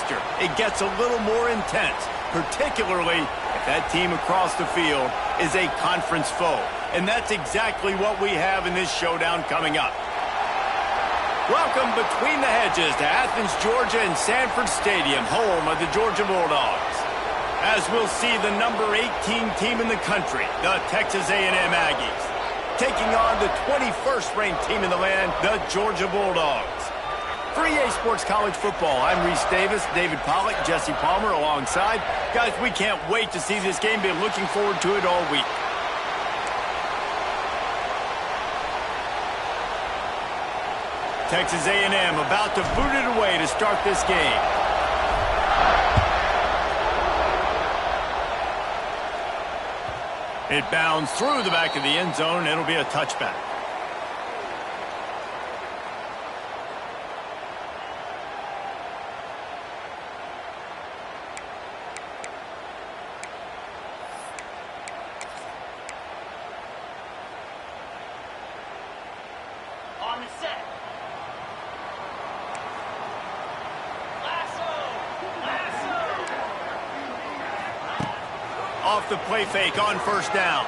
faster. It gets a little more intense, particularly if that team across the field is a conference foe. And that's exactly what we have in this showdown coming up. Welcome between the hedges to Athens, Georgia and Sanford Stadium, home of the Georgia Bulldogs. As we'll see the number 18 team in the country, the Texas A&M Aggies, taking on the 21st ranked team in the land, the Georgia Bulldogs. For EA Sports College Football, I'm Reese Davis, David Pollack, Jesse Palmer alongside. Guys, we can't wait to see this game. Been looking forward to it all week. Texas A&M about to boot it away to start this game. It bounds through the back of the end zone. It'll be a touchback. On the set. Off the play fake on first down.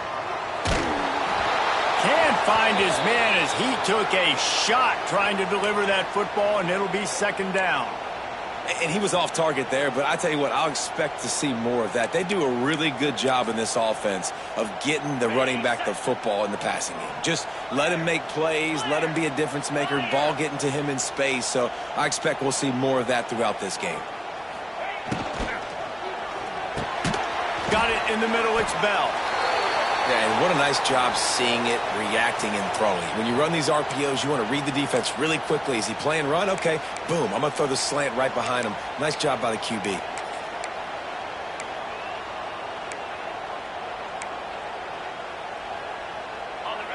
Can't find his man as he took a shot trying to deliver that football, and it'll be second down. And he was off target there, but I tell you what, I'll expect to see more of that. They do a really good job in this offense of getting the running back the football in the passing game. Just let him make plays, let him be a difference maker, ball getting to him in space. So I expect we'll see more of that throughout this game. Got it in the middle, it's Bell. Yeah, and what a nice job seeing it, reacting, and throwing. When you run these RPOs, you want to read the defense really quickly. Is he playing run? Okay, boom, I'm going to throw the slant right behind him. Nice job by the QB.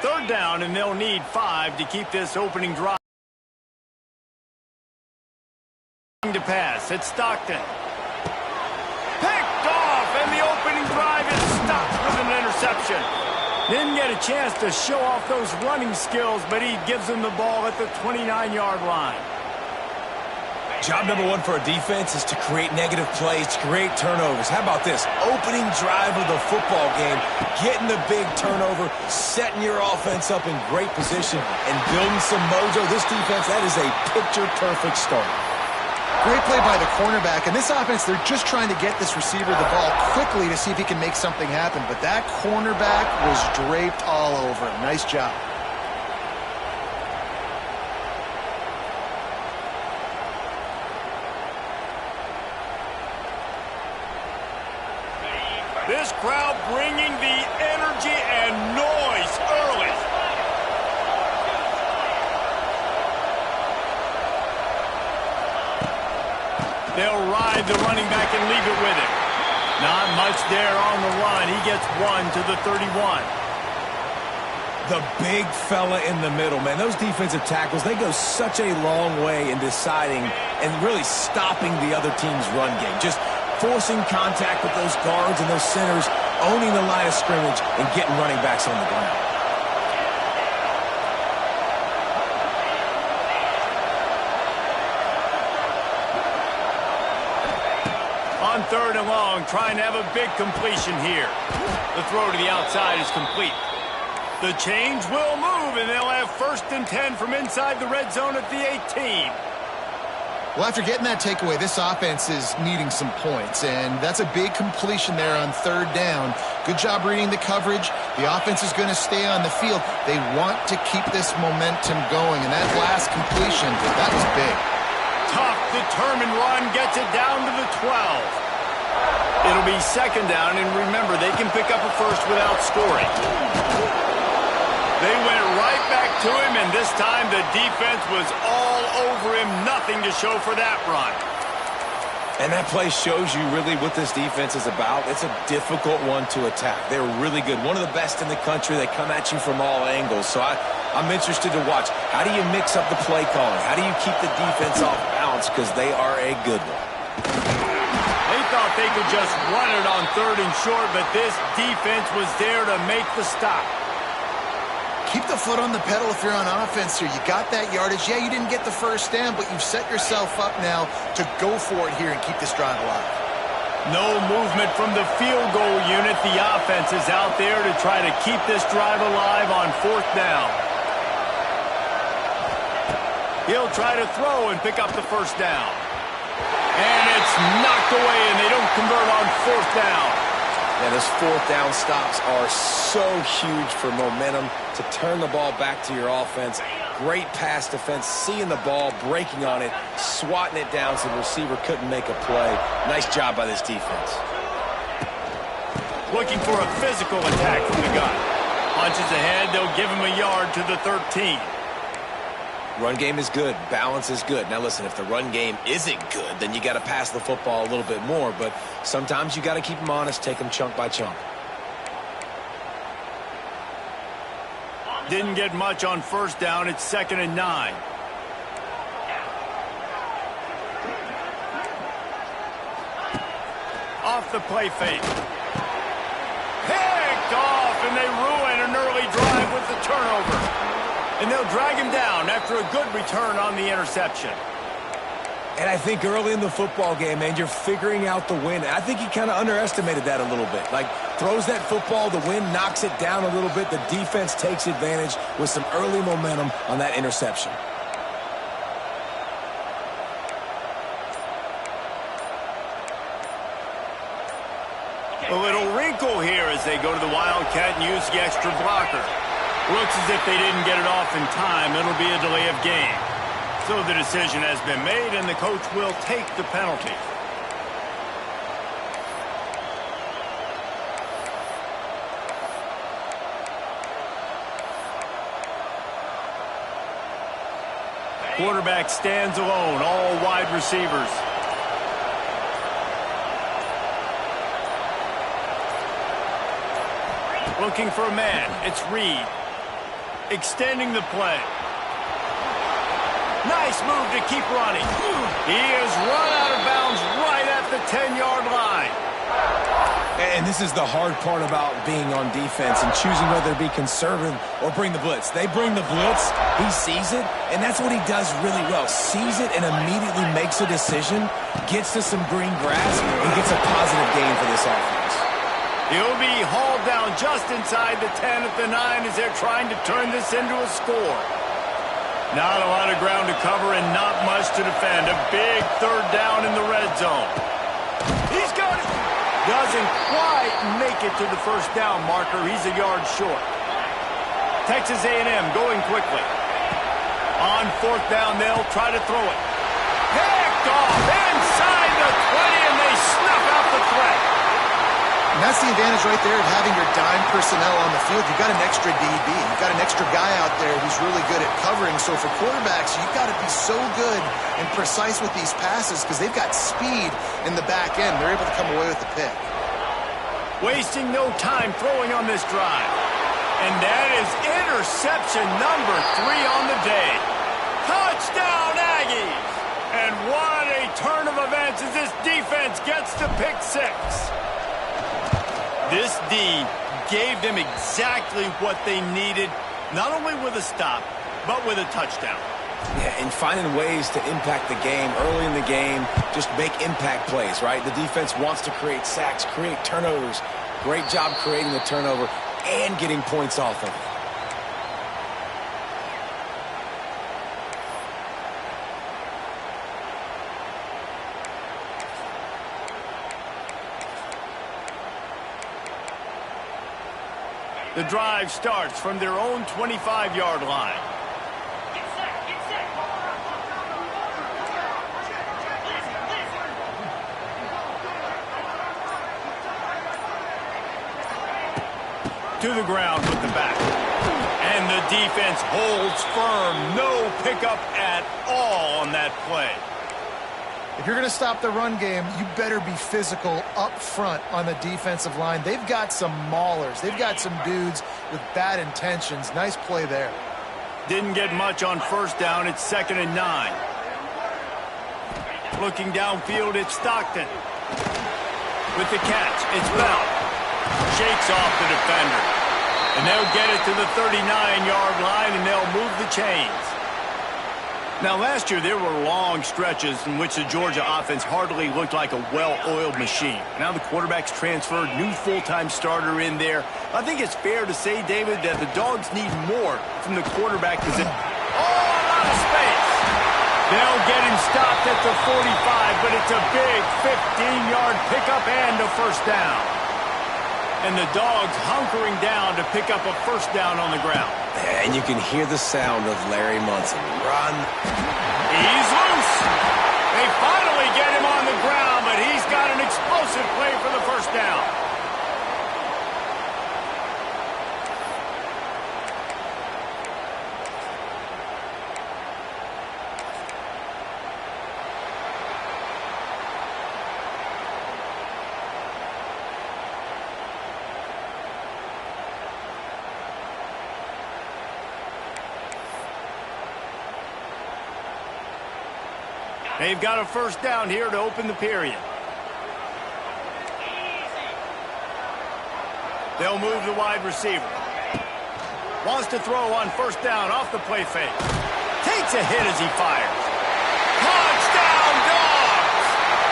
Third down, and they'll need 5 to keep this opening drive. To pass, it's Stockton. Picked off, and the opening drive is stopped with an interception. Didn't get a chance to show off those running skills, but he gives them the ball at the 29-yard line. Job number 1 for a defense is to create negative plays, to create turnovers. How about this? Opening drive of the football game, getting the big turnover, setting your offense up in great position, and building some mojo. This defense, that is a picture-perfect start. Great play by the cornerback. In this offense, they're just trying to get this receiver the ball quickly to see if he can make something happen. But that cornerback was draped all over him. Nice job. This crowd bringing the energy and noise early. They'll ride the running back and leave it with him. Not much there on the run. He gets 1 to the 31. The big fella in the middle, man. Those defensive tackles, they go such a long way in deciding and really stopping the other team's run game. Just forcing contact with those guards and those centers, owning the line of scrimmage, and getting running backs on the ground. On third and long, trying to have a big completion here. The throw to the outside is complete. The change will move, and they'll have 1st and 10 from inside the red zone at the 18. Well, after getting that takeaway, this offense is needing some points, and that's a big completion there on third down. Good job reading the coverage. The offense is going to stay on the field. They want to keep this momentum going, and that last completion, that was big. Tough, determined run gets it down to the 12. It'll be second down, and remember, they can pick up a first without scoring. They went right back to him, and this time the defense was all over him. Nothing to show for that run. And that play shows you really what this defense is about. It's a difficult one to attack. They're really good. One of the best in the country. They come at you from all angles. So I'm interested to watch. How do you mix up the play calling? How do you keep the defense off balance? Because they are a good one. They thought they could just run it on third and short, but this defense was there to make the stop. Keep the foot on the pedal if you're on offense here. You got that yardage. Yeah, you didn't get the first down, but you've set yourself up now to go for it here and keep this drive alive. No movement from the field goal unit. The offense is out there to try to keep this drive alive on 4th down. He'll try to throw and pick up the first down. And it's knocked away, and they don't convert on 4th down. Yeah, those 4th down stops are so huge for momentum to turn the ball back to your offense. Great pass defense, seeing the ball, breaking on it, swatting it down so the receiver couldn't make a play. Nice job by this defense. Looking for a physical attack from the gun. Punches ahead, they'll give him a yard to the 13. Run game is good. Balance is good. Now, listen, if the run game isn't good, then you got to pass the football a little bit more. But sometimes you got to keep them honest, take them chunk by chunk. Didn't get much on 1st down. It's 2nd and 9. Off the play fake. Picked off, and they ruin an early drive with the turnover. And they'll drag him down after a good return on the interception. And I think early in the football game, man, you're figuring out the wind. I think he kind of underestimated that a little bit. Like, throws that football, the wind knocks it down a little bit. The defense takes advantage with some early momentum on that interception. A little wrinkle here as they go to the Wildcat and use the extra blocker. Looks as if they didn't get it off in time. It'll be a delay of game. So the decision has been made, and the coach will take the penalty. Quarterback stands alone, all wide receivers. Looking for a man. It's Reed. Extending the play. Nice move to keep running. He is run out of bounds right at the 10-yard line. And this is the hard part about being on defense and choosing whether to be conservative or bring the blitz. They bring the blitz, he sees it, and that's what he does really well. Sees it and immediately makes a decision, gets to some green grass, and gets a positive gain for this offense. He'll be hauled down just inside the 10 at the 9 as they're trying to turn this into a score. Not a lot of ground to cover and not much to defend. A big 3rd down in the red zone. He's got it. Doesn't quite make it to the 1st down marker. He's a yard short. Texas A&M going quickly. On 4th down, they'll try to throw it. Picked off inside the 20, and they snuff out the threat. And that's the advantage right there of having your dime personnel on the field. You've got an extra DB. You've got an extra guy out there who's really good at covering. So for quarterbacks, you've got to be so good and precise with these passes because they've got speed in the back end. They're able to come away with the pick. Wasting no time throwing on this drive. And that is interception number 3 on the day. Touchdown, Aggies! And what a turn of events as this defense gets to pick 6. This D gave them exactly what they needed, not only with a stop, but with a touchdown. Yeah, and finding ways to impact the game early in the game, just make impact plays, right? The defense wants to create sacks, create turnovers. Great job creating the turnover and getting points off of it. The drive starts from their own 25-yard line. To the ground with the back. And the defense holds firm. No pickup at all on that play. If you're going to stop the run game, you better be physical up front on the defensive line. They've got some maulers. They've got some dudes with bad intentions. Nice play there. Didn't get much on 1st down. It's 2nd and 9. Looking downfield, it's Stockton. With the catch, it's Bell. Shakes off the defender. And they'll get it to the 39-yard line, and they'll move the chains. Now, last year, there were long stretches in which the Georgia offense hardly looked like a well-oiled machine. Now the quarterback's transferred, new full-time starter in there. I think it's fair to say, David, that the Dogs need more from the quarterback position. Oh, a lot of space. They'll get him stopped at the 45, but it's a big 15-yard pickup and a first down. And the Dogs hunkering down to pick up a first down on the ground. And you can hear the sound of Larry Munson. Run. He's loose. They finally get him on the ground, but he's got an explosive play for the first down. They've got a first down here to open the period. They'll move the wide receiver. Wants to throw on first down off the play fake. Takes a hit as he fires. Touchdown, Dogs!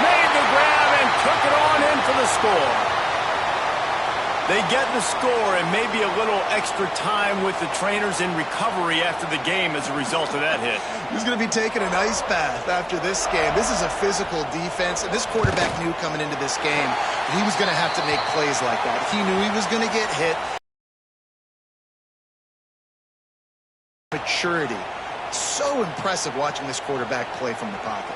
Made the grab and took it on in for the score. They get the score and maybe a little extra time with the trainers in recovery after the game as a result of that hit. He's going to be taking an ice bath after this game. This is a physical defense, and this quarterback knew coming into this game he was going to have to make plays like that. He knew he was going to get hit. Maturity. So impressive watching this quarterback play from the pocket.